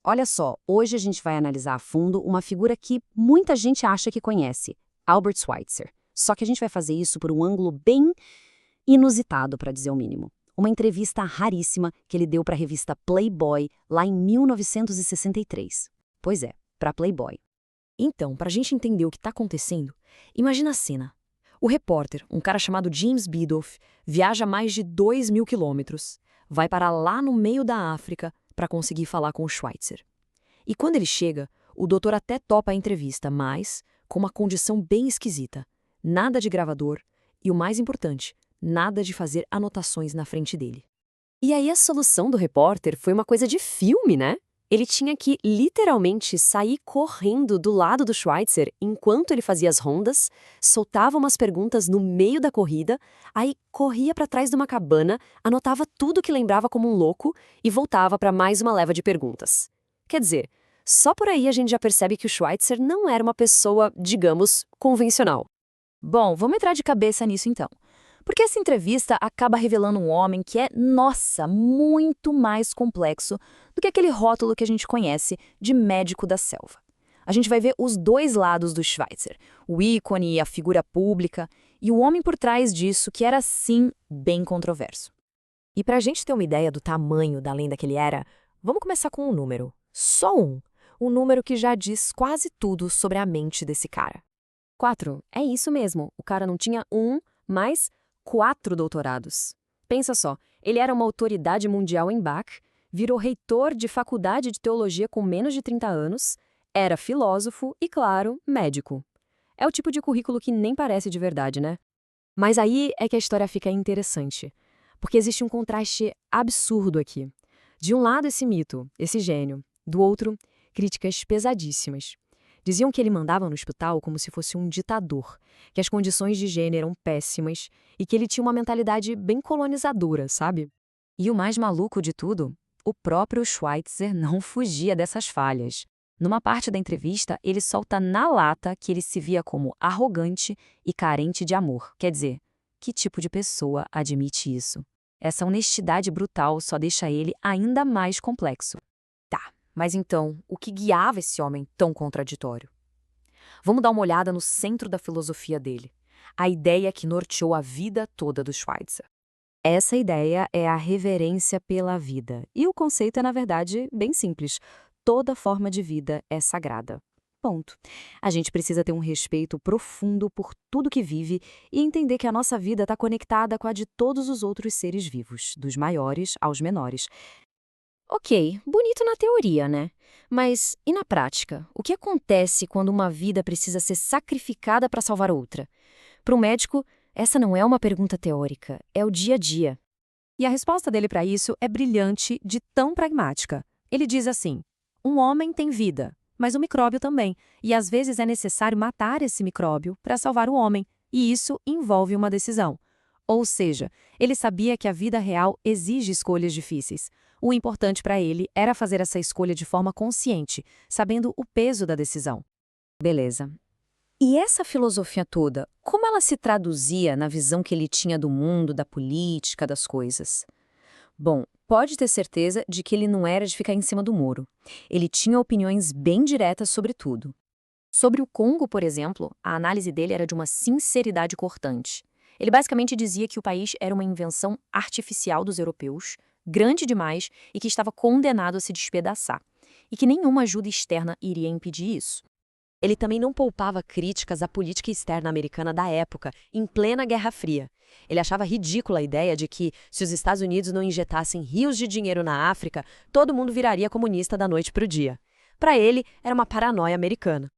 Olha só, hoje a gente vai analisar a fundo uma figura que muita gente acha que conhece, Albert Schweitzer. Só que a gente vai fazer isso por um ângulo bem inusitado, para dizer o mínimo. Uma entrevista raríssima que ele deu para a revista Playboy lá em 1963. Pois é, para Playboy. Então, para a gente entender o que está acontecendo, imagina a cena. O repórter, um cara chamado James Biddulph, viaja mais de 2.000 quilômetros, vai parar lá no meio da África para conseguir falar com o Schweitzer. E quando ele chega, o doutor até topa a entrevista, mas com uma condição bem esquisita. Nada de gravador e, o mais importante, nada de fazer anotações na frente dele. E aí a solução do repórter foi uma coisa de filme, né? Ele tinha que literalmente sair correndo do lado do Schweitzer enquanto ele fazia as rondas, soltava umas perguntas no meio da corrida, aí corria para trás de uma cabana, anotava tudo que lembrava como um louco e voltava para mais uma leva de perguntas. Quer dizer, só por aí a gente já percebe que o Schweitzer não era uma pessoa, digamos, convencional. Bom, vamos entrar de cabeça nisso então. Porque essa entrevista acaba revelando um homem que é, nossa, muito mais complexo do que aquele rótulo que a gente conhece de médico da selva. A gente vai ver os dois lados do Schweitzer, o ícone e a figura pública, e o homem por trás disso que era, sim, bem controverso. E para a gente ter uma ideia do tamanho da lenda que ele era, vamos começar com um número. Só um. Um número que já diz quase tudo sobre a mente desse cara. 4. É isso mesmo. O cara não tinha um, mas 4 doutorados. Pensa só, ele era uma autoridade mundial em Bach, virou reitor de faculdade de teologia com menos de 30 anos, era filósofo e, claro, médico. É o tipo de currículo que nem parece de verdade, né? Mas aí é que a história fica interessante, porque existe um contraste absurdo aqui. De um lado esse mito, esse gênio, do outro, críticas pesadíssimas. Diziam que ele mandava no hospital como se fosse um ditador, que as condições de higiene eram péssimas e que ele tinha uma mentalidade bem colonizadora, sabe? E o mais maluco de tudo, o próprio Schweitzer não fugia dessas falhas. Numa parte da entrevista, ele solta na lata que ele se via como arrogante e carente de amor. Quer dizer, que tipo de pessoa admite isso? Essa honestidade brutal só deixa ele ainda mais complexo. Tá, mas então, o que guiava esse homem tão contraditório? Vamos dar uma olhada no centro da filosofia dele, a ideia que norteou a vida toda do Schweitzer. Essa ideia é a reverência pela vida. E o conceito é, na verdade, bem simples. Toda forma de vida é sagrada. Ponto. A gente precisa ter um respeito profundo por tudo que vive e entender que a nossa vida está conectada com a de todos os outros seres vivos, dos maiores aos menores. Ok, bonito na teoria, né? Mas e na prática? O que acontece quando uma vida precisa ser sacrificada para salvar outra? Para o médico, essa não é uma pergunta teórica, é o dia a dia. E a resposta dele para isso é brilhante, de tão pragmática. Ele diz assim: um homem tem vida, mas o micróbio também, e às vezes é necessário matar esse micróbio para salvar o homem, e isso envolve uma decisão. Ou seja, ele sabia que a vida real exige escolhas difíceis. O importante para ele era fazer essa escolha de forma consciente, sabendo o peso da decisão. Beleza. E essa filosofia toda, como ela se traduzia na visão que ele tinha do mundo, da política, das coisas? Bom, pode ter certeza de que ele não era de ficar em cima do muro. Ele tinha opiniões bem diretas sobre tudo. Sobre o Congo, por exemplo, a análise dele era de uma sinceridade cortante. Ele basicamente dizia que o país era uma invenção artificial dos europeus, grande demais e que estava condenado a se despedaçar, e que nenhuma ajuda externa iria impedir isso. Ele também não poupava críticas à política externa americana da época, em plena Guerra Fria. Ele achava ridícula a ideia de que, se os Estados Unidos não injetassem rios de dinheiro na África, todo mundo viraria comunista da noite para o dia. Para ele, era uma paranoia americana.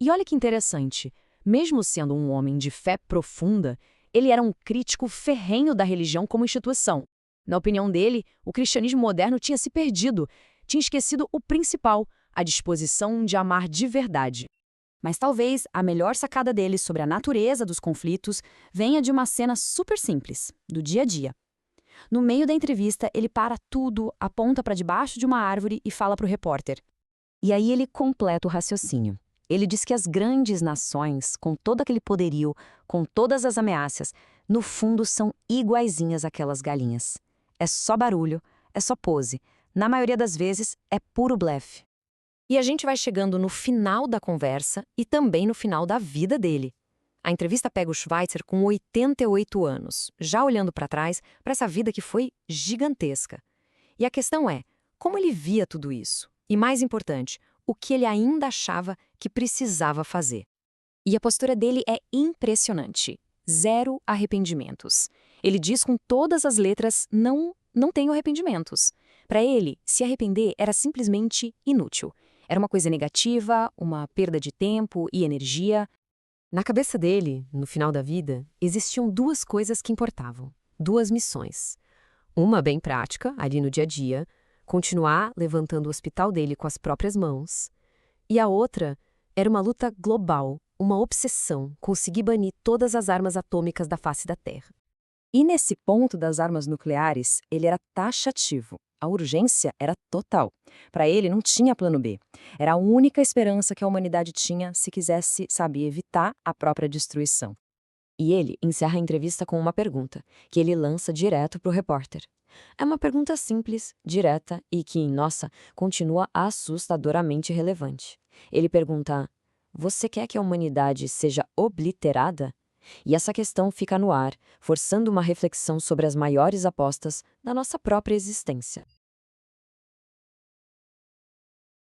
E olha que interessante, mesmo sendo um homem de fé profunda, ele era um crítico ferrenho da religião como instituição. Na opinião dele, o cristianismo moderno tinha se perdido, tinha esquecido o principal, a disposição de amar de verdade. Mas talvez a melhor sacada dele sobre a natureza dos conflitos venha de uma cena super simples, do dia a dia. No meio da entrevista, ele para tudo, aponta para debaixo de uma árvore e fala para o repórter. E aí ele completa o raciocínio. Ele diz que as grandes nações, com todo aquele poderio, com todas as ameaças, no fundo são iguaizinhas àquelas galinhas. É só barulho, é só pose. Na maioria das vezes, é puro blefe. E a gente vai chegando no final da conversa e também no final da vida dele. A entrevista pega o Schweitzer com 88 anos, já olhando para trás para essa vida que foi gigantesca. E a questão é, como ele via tudo isso? E mais importante, o que ele ainda achava que precisava fazer. E a postura dele é impressionante. 0 arrependimentos. Ele diz com todas as letras, não tenho arrependimentos. Para ele, se arrepender era simplesmente inútil. Era uma coisa negativa, uma perda de tempo e energia. Na cabeça dele, no final da vida, existiam duas coisas que importavam. Duas missões. Uma bem prática, ali no dia a dia, continuar levantando o hospital dele com as próprias mãos. E a outra era uma luta global, uma obsessão, conseguir banir todas as armas atômicas da face da Terra. E nesse ponto das armas nucleares, ele era taxativo. A urgência era total. Para ele, não tinha plano B. Era a única esperança que a humanidade tinha se quisesse, evitar a própria destruição. E ele encerra a entrevista com uma pergunta, que ele lança direto para o repórter. É uma pergunta simples, direta e que, nossa, continua assustadoramente relevante. Ele pergunta: você quer que a humanidade seja obliterada? E essa questão fica no ar, forçando uma reflexão sobre as maiores apostas da nossa própria existência.